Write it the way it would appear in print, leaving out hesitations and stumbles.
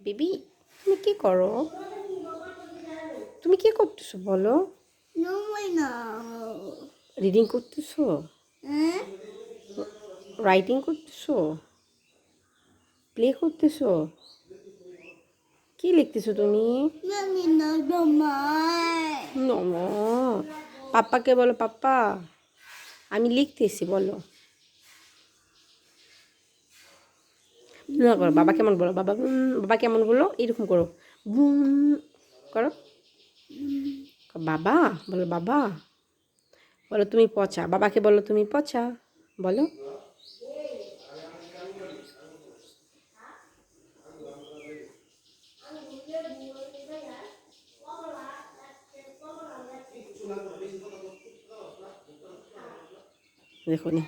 Baby, তুমি কি করো? তুমি কি করতেছো বলো? রিডিং করতেছো? রাইটিং করতেছো? প্লে করতেছো? কি লিখতেছো তুমি? নমো, পাপ্পাকে বলো, পাপ্পা আমি লিখতেছি বলো। না করো, বাবা কেমন বলো, বাবা বাবা কেমন বলো, এরকম করো, বুম করো। বাবা বলো, বাবা বলো তুমি পচা, বাবাকে বলো তুমি পচা বলো। দেখো নি